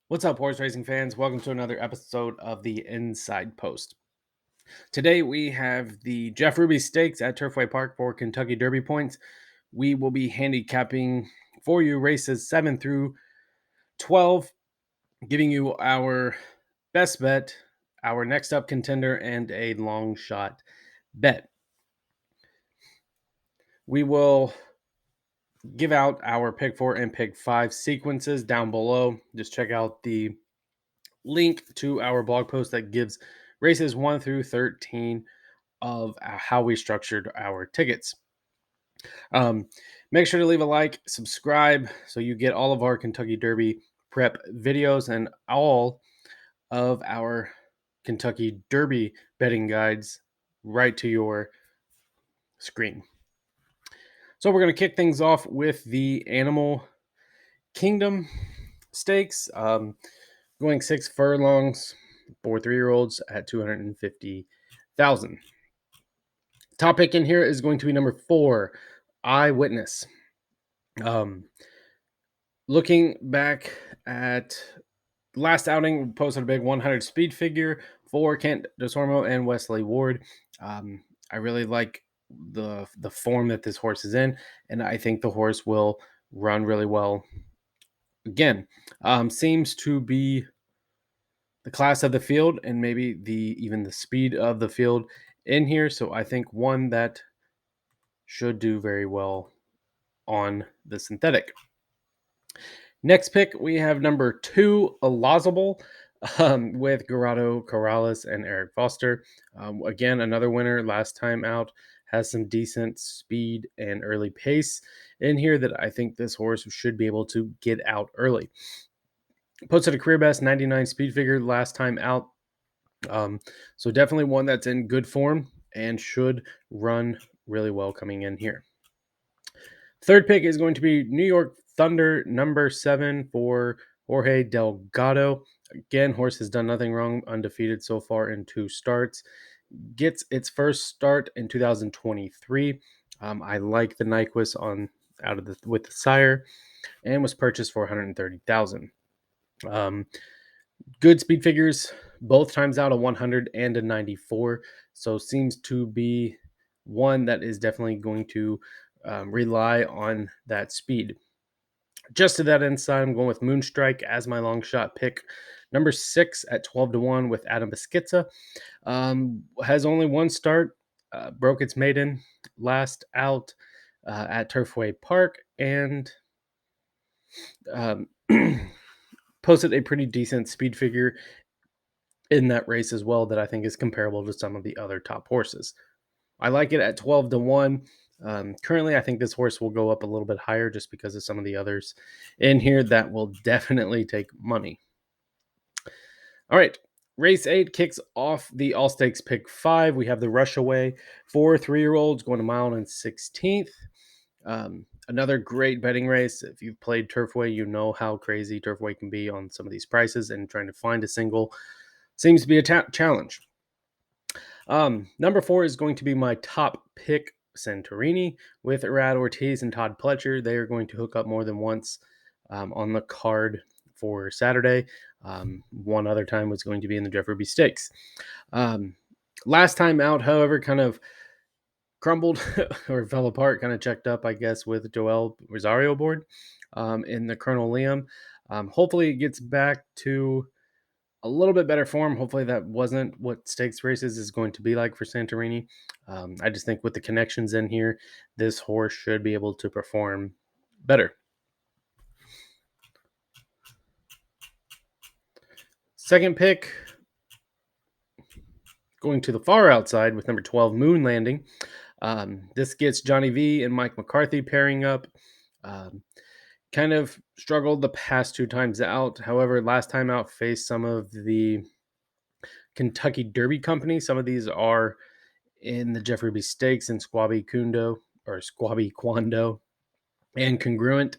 What's up, horse racing fans? Welcome to another episode of the Inside Post. Today we have the Jeff Ruby Stakes at Turfway Park for Kentucky Derby points. We will be handicapping for you races 7 through 12, giving you our best bet, our next up contender, and a long shot bet. We will give out our pick 4 and pick 5 sequences down below. Just check out the link to our blog post that gives races 1 through 13 of how we structured our tickets. Make sure to leave a like, subscribe, so you get all of our Kentucky Derby prep videos and all of our Kentucky Derby betting guides right to your screen. So we're going to kick things off with the Animal Kingdom Stakes, going 6 furlongs for 3-year-olds at 250,000. Top pick in here is going to be number 4, Eyewitness. Looking back at last outing, we posted a big 100 speed figure for Kent Desormo and Wesley Ward. I really like the form that this horse is in, and I think the horse will run really well. Again, seems to be the class of the field and maybe even the speed of the field in here. So I think one that should do very well on the synthetic. Next pick, we have number 2, Elazable, with Gerardo Corrales and Eric Foster. Again, another winner last time out, has some decent speed and early pace in here that I think this horse should be able to get out early. Posted a career best 99 speed figure last time out. So definitely one that's in good form and should run really well coming in here. Third pick is going to be New York Thunder, number 7 for Jorge Delgado. Again, horse has done nothing wrong, undefeated so far in 2 starts. Gets its first start in 2023. I like the Nyquist with the sire, and was purchased for 130,000. Good speed figures, both times out, a 100 and a 94. So seems to be one that is definitely going to rely on that speed. Just to that inside, I'm going with Moonstrike as my long shot pick. Number 6 at 12-1 with Adam Beschizza. Has only one start, broke its maiden last out at Turfway Park, and posted a pretty decent speed figure in that race as well that I think is comparable to some of the other top horses. I like it at 12-1. Currently, I think this horse will go up a little bit higher just because of some of the others in here that will definitely take money. All right, race 8 kicks off the All Stakes pick 5. We have the Rush Away for 3-year-olds going a mile and 16th. Another great betting race. If you've played Turfway, you know how crazy Turfway can be on some of these prices, and trying to find a single seems to be a challenge. Number 4 is going to be my top pick, Santorini, with Irad Ortiz and Todd Pletcher. They are going to hook up more than once on the card for Saturday. One other time was going to be in the Jeff Ruby Stakes. Last time out, however, kind of crumbled or fell apart, kind of checked up, I guess, with Joel Rosario aboard in the Colonel Liam. Hopefully it gets back to a little bit better form. Hopefully that wasn't what stakes races is going to be like for Santorini. I just think with the connections in here, this horse should be able to perform better. Second pick, going to the far outside with number 12, Moon Landing. This gets Johnny V and Mike McCarthy pairing up. Kind of struggled the past 2 times out. However, last time out faced some of the Kentucky Derby company. Some of these are in the Jeff Ruby Stakes and Squabby Quando and Congruent.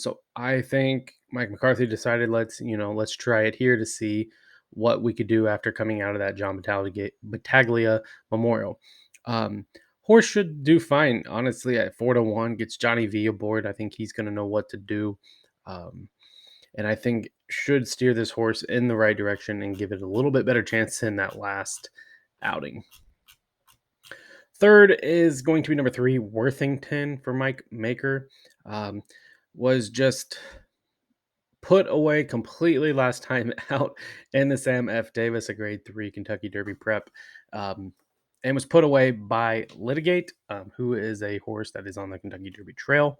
So I think Mike McCarthy decided let's try it here to see what we could do after coming out of that John Battaglia Memorial. Horse should do fine, honestly, at 4-1, gets Johnny V aboard. I think he's going to know what to do. And I think should steer this horse in the right direction and give it a little bit better chance in that last outing. Third is going to be number 3, Worthington for Mike Maker. Um, was just put away completely last time out in the Sam F. Davis, a grade 3 Kentucky Derby prep, um, and was put away by Litigate, who is a horse that is on the Kentucky Derby Trail.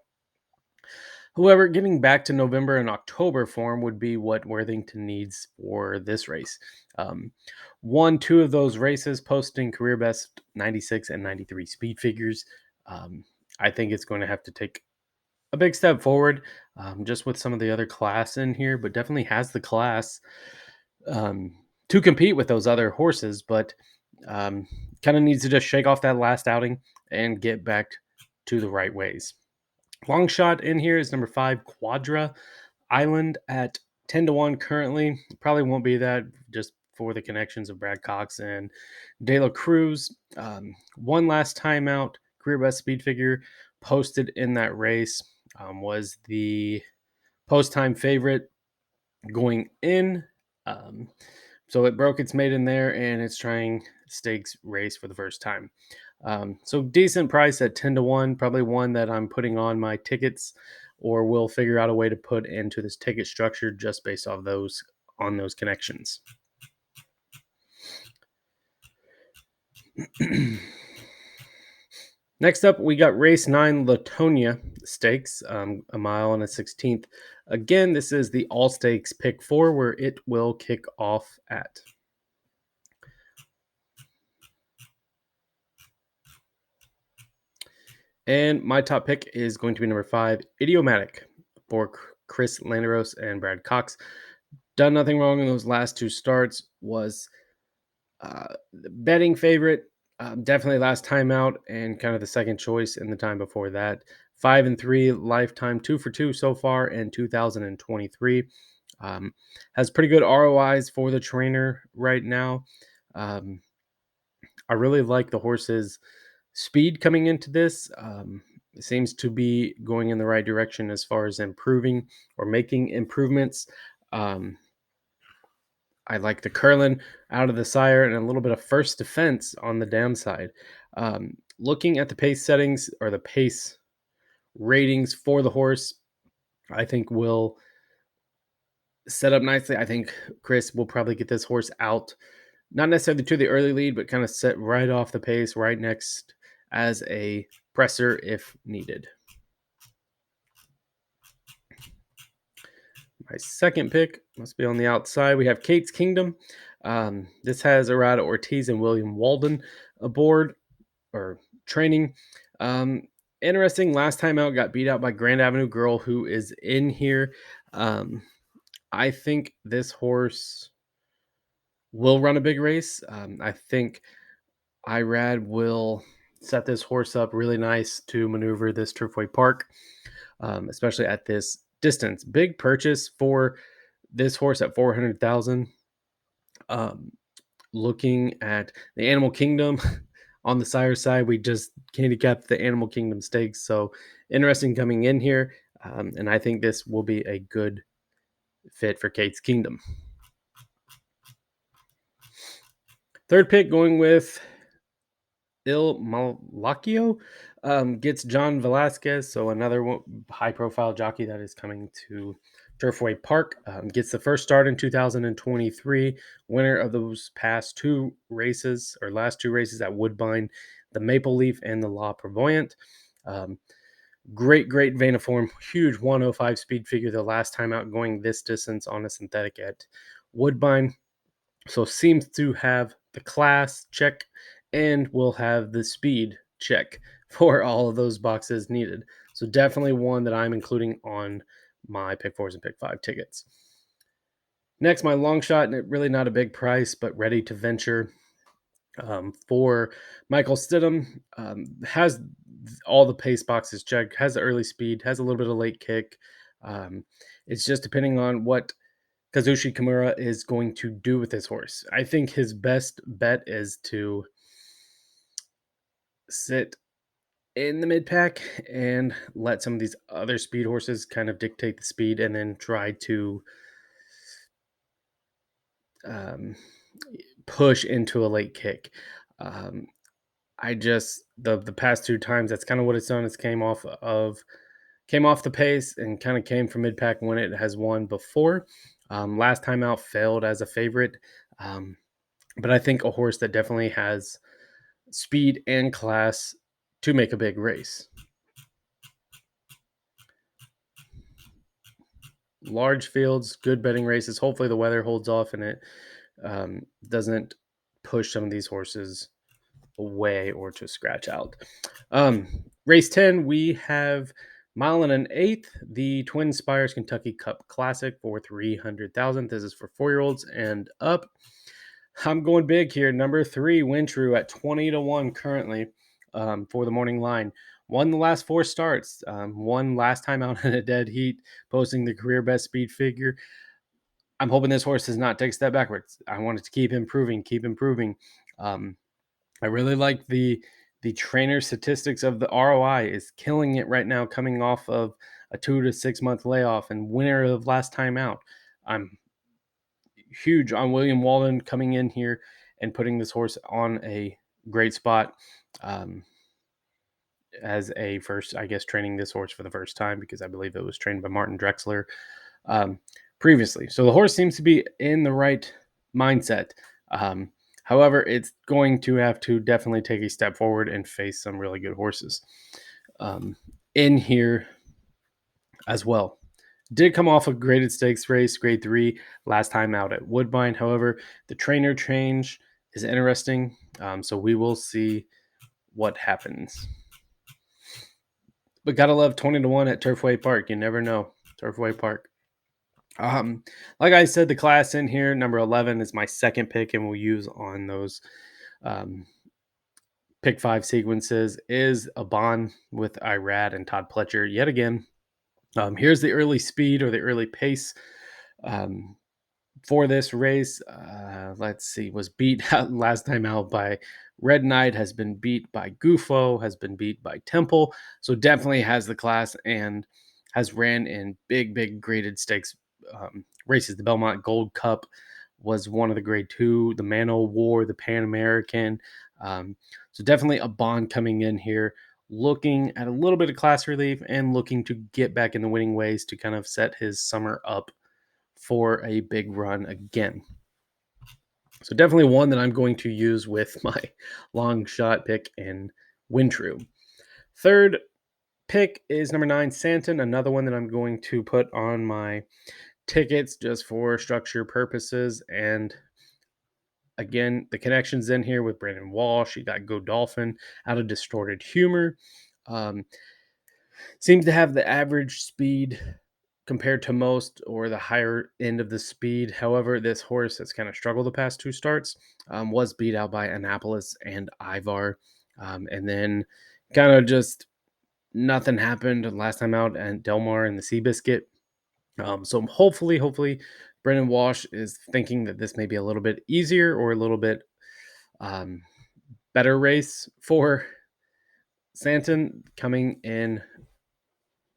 However, getting back to November and October form would be what Worthington needs for this race. Um, won 2 of those races, posting career best 96 and 93 speed figures. Um, I think it's going to have to take a big step forward, just with some of the other class in here, but definitely has the class um, to compete with those other horses. But um, kind of needs to just shake off that last outing and get back to the right ways. Long shot in here is number 5, Quadra Island at 10-1 currently. Probably won't be that just for the connections of Brad Cox and De La Cruz. One last time out, career best speed figure posted in that race, was the post time favorite going in. Um, so it broke its maiden there and it's trying stakes race for the first time. So decent price at 10-1, probably one that I'm putting on my tickets or will figure out a way to put into this ticket structure just based off those connections. Next up, we got race 9 Latonia Stakes, a mile and a 16th. Again, this is the all stakes pick 4 where it will kick off at. And my top pick is going to be number 5, Idiomatic for Chris Landeros and Brad Cox. Done nothing wrong in those last 2 starts. Was the betting favorite, definitely last time out, and kind of the second choice in the time before that. 5-3 lifetime, 2 for 2 so far in 2023. Has pretty good ROIs for the trainer right now. Um, I really like the horse's speed coming into this. It seems to be going in the right direction as far as improving or making improvements. Um, I like the Curlin out of the sire and a little bit of first defense on the downside. Looking at the pace settings or the pace ratings for the horse, I think will set up nicely. I think Chris will probably get this horse out, not necessarily to the early lead, but kind of set right off the pace, right next as a presser if needed. My second pick must be on the outside. We have Kate's Kingdom. This has Arada Ortiz and William Walden aboard or training. Um, Interesting. Last time out, got beat out by Grand Avenue Girl, who is in here. Um, I think this horse will run a big race. I think Irad will set this horse up really nice to maneuver this Turfway Park, especially at this distance. Big purchase for this horse at 400,000. Um, Looking at the Animal Kingdom on the sire side, we just handicapped the Animal Kingdom stakes. So interesting coming in here. And I think this will be a good fit for Kate's Kingdom. Third pick going with Il Malacchio, gets John Velasquez, so another high-profile jockey that is coming to Turfway Park. Gets the first start in 2023, winner of those past 2 races, or last 2 races at Woodbine, the Maple Leaf and the La Prevoyant. Um, great vein of form, huge 105 speed figure the last time out going this distance on a synthetic at Woodbine. So seems to have the class check and will have the speed check for all of those boxes needed. So definitely one that I'm including on my pick 4s and pick 5 tickets. Next, my long shot, and it really not a big price, but ready to venture, for Michael Stidham. Has all the pace boxes checked, has the early speed, has a little bit of late kick. Um, it's just depending on what Kazushi Kimura is going to do with this horse. I think his best bet is to sit in the mid pack and let some of these other speed horses kind of dictate the speed and then try to um, push into a late kick. Um, I just the past two times that's kind of what it's done. It's came off the pace and kind of came from mid pack when it has won before. Last time out failed as a favorite, um, but I think a horse that definitely has speed and class to make a big race. Large fields, good betting races. Hopefully the weather holds off and it doesn't push some of these horses away or to scratch out. Race 10, we have mile and an eighth, the Twin Spires Kentucky Cup Classic for 300,000. This is for 4-year-olds and up. I'm going big here. Number 3, Wintru at 20-1 currently for the morning line. Won the last 4 starts. Won last time out in a dead heat, posting the career best speed figure. I'm hoping this horse does not take a step backwards. I want it to keep improving, keep improving. Um, I really like the trainer statistics of the ROI is killing it right now, coming off of a 2 to 6 month layoff and winner of last time out. I'm huge on William Walden coming in here and putting this horse on a great spot as a first, I guess, training this horse for the first time because I believe it was trained by Martin Drexler um, previously. So the horse seems to be in the right mindset. Um, However, it's going to have to definitely take a step forward and face some really good horses um, in here as well. Did come off a graded stakes race, grade 3, last time out at Woodbine. However, the trainer change is interesting. So we will see what happens. But gotta love 20-1 at Turfway Park. You never know. Turfway Park. Like I said, the class in here, number 11, is my second pick, and we'll use on those pick 5 sequences. Is a bond with Irad and Todd Pletcher yet again. Here's the early speed or the early pace um, for this race. Let's see, was beat out last time out by Red Knight, has been beat by Gufo, has been beat by Temple. So definitely has the class and has ran in big graded stakes races. The Belmont Gold Cup was one of the grade 2, the Mano War, the Pan American. So definitely a bond coming in here, looking at a little bit of class relief and looking to get back in the winning ways to kind of set his summer up for a big run again. So definitely one that I'm going to use with my long shot pick in Wintru. Third pick is number 9, Santon, another one that I'm going to put on my tickets just for structure purposes. And again, the connections in here with Brandon Walsh. You got Godolphin out of Distorted Humor. Um, Seems to have the average speed compared to most or the higher end of the speed. However, this horse has kind of struggled the past 2 starts, was beat out by Annapolis and Ivar. And then kind of just nothing happened last time out at Delmar and the Seabiscuit. So hopefully, Brendan Walsh is thinking that this may be a little bit easier or a little bit um, better race for Santon coming in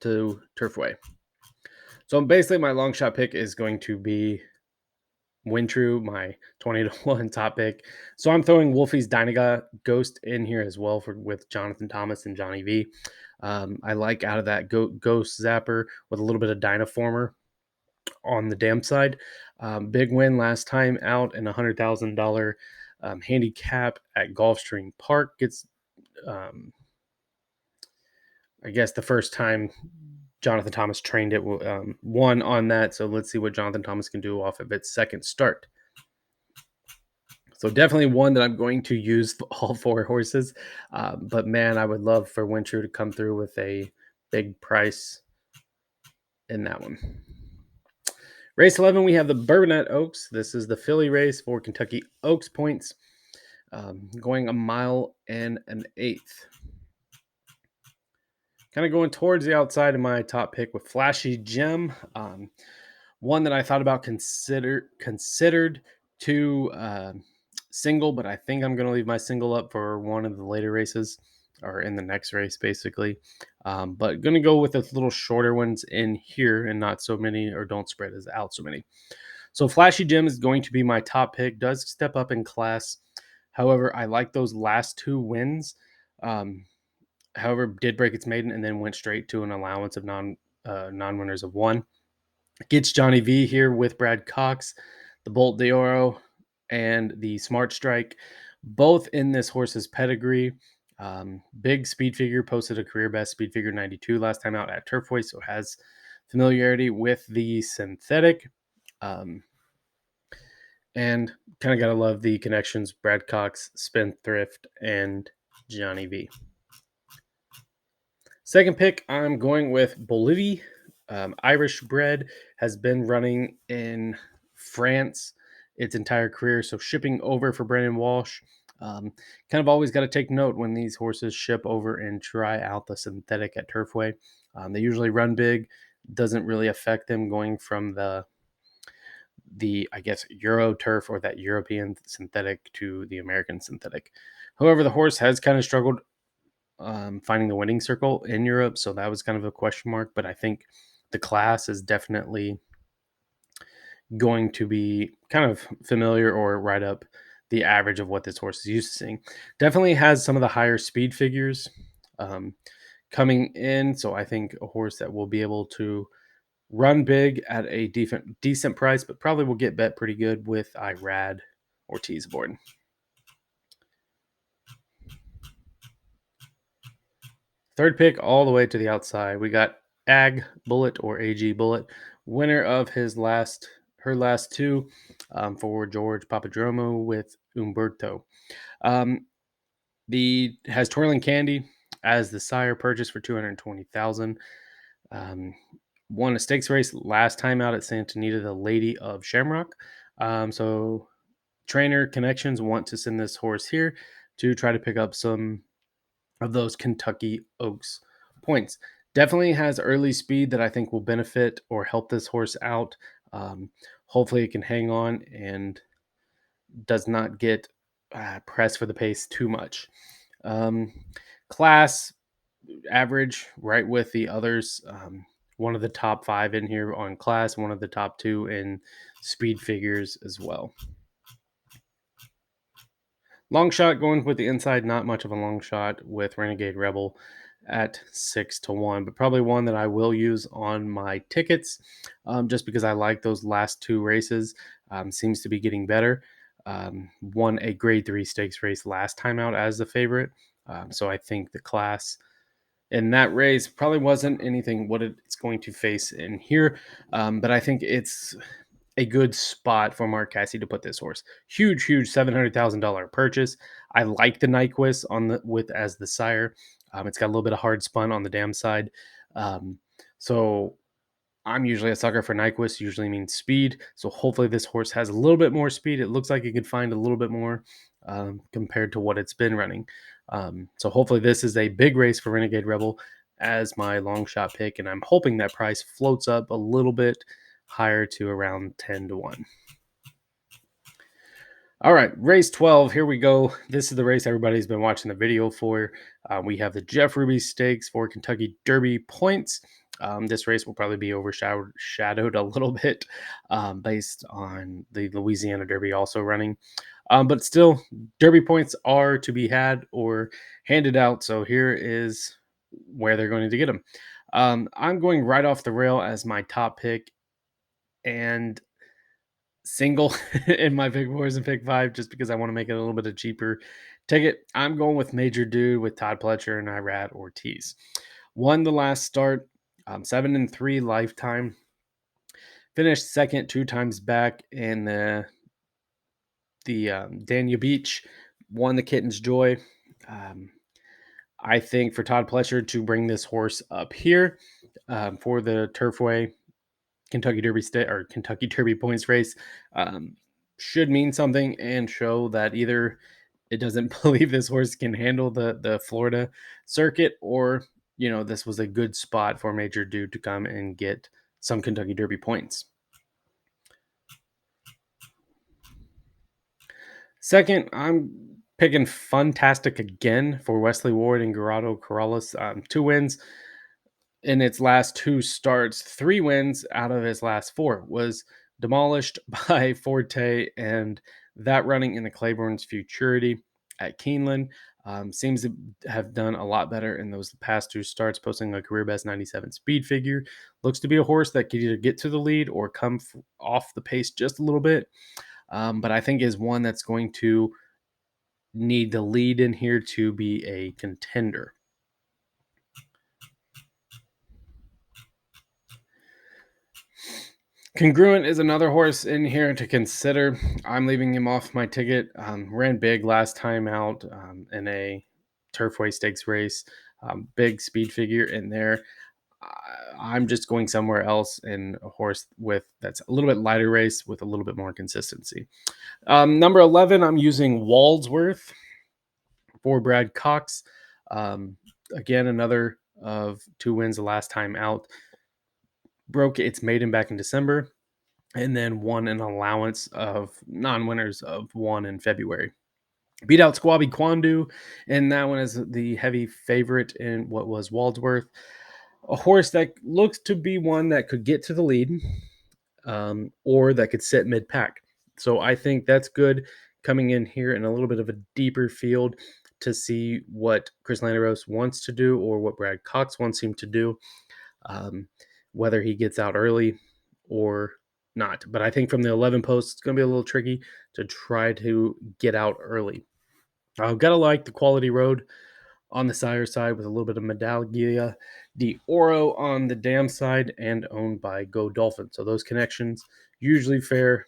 to Turfway. So basically, my long shot pick is going to be Wintru, my 20-1 top pick. So I'm throwing Wolfie's Dynaga Ghost in here as well with Jonathan Thomas and Johnny V. I like out of that Ghost Zapper with a little bit of Dynaformer on the dam side. Big win last time out in $100,000 handicap at Gulfstream Park. Gets, I guess, the first time Jonathan Thomas trained it, won on that. So let's see what Jonathan Thomas can do off of its second start. So definitely one that I'm going to use for all 4 horses. But man, I would love for Wintru to come through with a big price in that one. Race 11, we have the Bourbonette Oaks. This is the filly race for Kentucky Oaks points, going a mile and an eighth. Kind of going towards the outside of my top pick with Flashy Gem. One that I thought about considered to single, but I think I'm going to leave my single up for one of the later races or in the next race, basically. But going to go with the little shorter ones in here and not so many, or don't spread as out so many. So Flashy Jim is going to be my top pick. Does step up in class. However, I like those last two wins. Um, however, did break its maiden and then went straight to an allowance of non winners of one. Gets Johnny V here with Brad Cox, the Bolt de Oro, and the Smart Strike, both in this horse's pedigree. Big speed figure, posted a career best speed figure 92 last time out at Turfway, so has familiarity with the synthetic. Um, and kind of got to love the connections Brad Cox, Spendthrift, and Johnny V. Second pick, I'm going with Bolivie. Irish bred, has been running in France its entire career. So shipping over for Brandon Walsh. Um, kind of always got to take note when these horses ship over and try out the synthetic at Turfway. They usually run big. Doesn't really affect them going from the I guess Euro turf or that European synthetic to the American synthetic. However, the horse has kind of struggled finding the winning circle in Europe, so that was kind of a question mark. But I think the class is definitely going to be kind of familiar or right up the average of what this horse is used to seeing. Definitely has some of the higher speed figures um, coming in, so I think a horse that will be able to run big at a decent price, but probably will get bet pretty good with Irad or Tease aboard. Third pick all the way to the outside. We got Ag Bullet or AG Bullet, winner of her last two for George Papadromo with Umberto. Um, the has Twirling Candy as the sire, purchased for 220,000. Um, won a stakes race last time out at Santa Anita, the Lady of Shamrock. So trainer connections want to send this horse here to try to pick up some of those Kentucky Oaks points. Definitely has early speed that I think will benefit or help this horse out. Hopefully, it can hang on and does not get pressed for the pace too much. Um, class average, right with the others. One of the top five in here on class, one of the top two in speed figures as well. Long shot going with the inside, not much of a long shot with Renegade Rebel at 6-1, but probably one that I will use on my tickets just because I like those last two races. Seems to be getting better. Won a grade 3 stakes race last time out as the favorite. So I think the class in that race probably wasn't anything what it's going to face in here. But I think it's a good spot for Mark Cassidy to put this horse. Huge $700,000 purchase. I like the Nyquist on the with as the sire. It's got a little bit of hard spun on the dam side. So I'm usually a sucker for Nyquist, usually means speed. So hopefully this horse has a little bit more speed. It looks like it could find a little bit more compared to what it's been running. So hopefully this is a big race for Renegade Rebel as my long shot pick. And I'm hoping that price floats up a little bit higher to around 10-1. All right, race 12. Here we go. This is the race everybody's been watching the video for. We have the Jeff Ruby Stakes for Kentucky Derby points. This race will probably be overshadowed a little bit based on the Louisiana Derby also running. But still, Derby points are to be had or handed out. So here is where they're going to get them. I'm going right off the rail as my top pick and single in my pick fours and pick five just because I want to make it a little bit of cheaper ticket. I'm going with Major Dude with Todd Pletcher and Irad Ortiz. Won the last start, 7-3 lifetime. Finished second 2 times back in the Dania Beach. Won the Kitten's Joy. I think for Todd Pletcher to bring this horse up here for the Turfway Kentucky Derby State or Kentucky Derby points race should mean something and show that either it doesn't believe this horse can handle the Florida circuit, or this was a good spot for Major Dude to come and get some Kentucky Derby points. Second, I'm picking Funtastic again for Wesley Ward and Gerardo Corrales. 2 wins in its last 2 starts, 3 wins out of his last 4. Was demolished by Forte, and that running in the Claiborne's Futurity at Keeneland seems to have done a lot better in those past two starts, posting a career best 97 speed figure. Looks to be a horse that could either get to the lead or come off the pace just a little bit, but I think is one that's going to need the lead in here to be a contender. Congruent is another horse in here to consider. I'm leaving him off my ticket. Ran big last time out in a Turfway Stakes race. Big speed figure in there. I'm just going somewhere else in a horse with that's a little bit lighter race with a little bit more consistency. Number 11, I'm using Waldsworth for Brad Cox. Again, another of 2 wins the last time out. Broke its maiden back in December, and then won an allowance of non-winners of 1 in February. Beat out Squabby Quandu, and that one is the heavy favorite in what was Waldsworth. A horse that looks to be one that could get to the lead, or that could sit mid-pack. So I think that's good coming in here in a little bit of a deeper field to see what Chris Landeros wants to do or what Brad Cox wants him to do, whether he gets out early or not. But I think from the 11 posts, it's going to be a little tricky to try to get out early. I've got to like the Quality Road on the sire side with a little bit of Medaglia de Oro on the dam side and owned by Go Dolphin. So those connections usually fare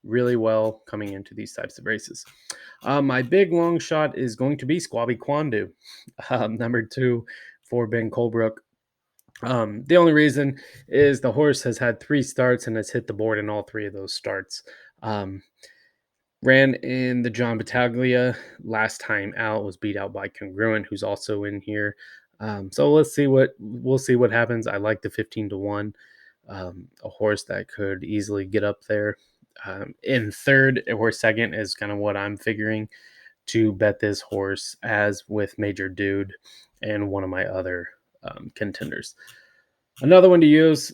really well coming into these types of races. My big long shot is going to be Squabby Quandu, number 2 for Ben Colebrook. The only reason is the horse has had 3 starts and has hit the board in all 3 of those starts. Ran in the John Battaglia last time out, was beat out by Congruent, who's also in here. So we'll see what happens. I like the 15-1, a horse that could easily get up there. In third or second is kind of what I'm figuring to bet this horse, as with Major Dude and one of my other contenders. Another one to use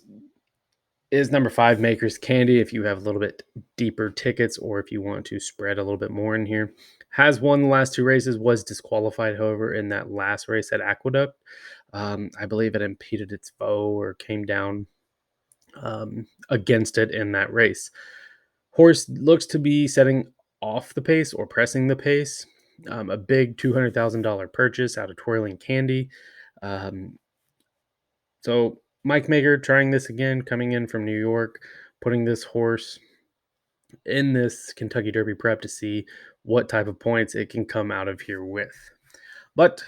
is number 5, Maker's Candy, if you have a little bit deeper tickets or if you want to spread a little bit more in here. Has won the last 2 races, was disqualified, however, in that last race at Aqueduct. I believe it impeded its foe or came down against it in that race. Horse looks to be setting off the pace or pressing the pace. A big $200,000 purchase out of Twirling Candy. So Mike Maker trying this again, coming in from New York, putting this horse in this Kentucky Derby prep to see what type of points it can come out of here with. But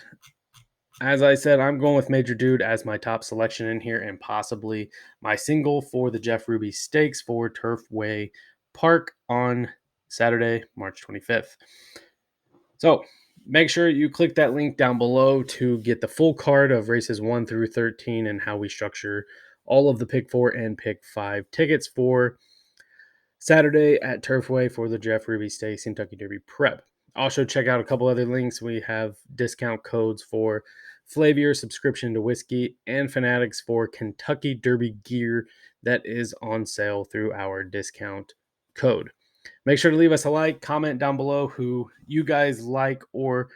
as I said, I'm going with Major Dude as my top selection in here and possibly my single for the Jeff Ruby Stakes for Turfway Park on Saturday, March 25th. So make sure you click that link down below to get the full card of races 1 through 13 and how we structure all of the pick 4 and pick 5 tickets for Saturday at Turfway for the Jeff Ruby Stakes Kentucky Derby Prep. Also, check out a couple other links. We have discount codes for Flavier subscription to whiskey and Fanatics for Kentucky Derby gear that is on sale through our discount code. Make sure to leave us a like, comment down below who you guys like or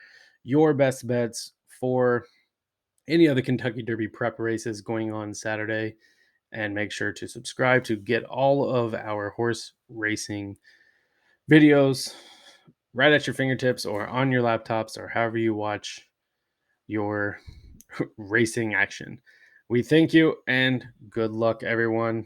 your best bets for any of the Kentucky Derby prep races going on Saturday. And make sure to subscribe to get all of our horse racing videos right at your fingertips or on your laptops or however you watch your racing action. We thank you and good luck, everyone.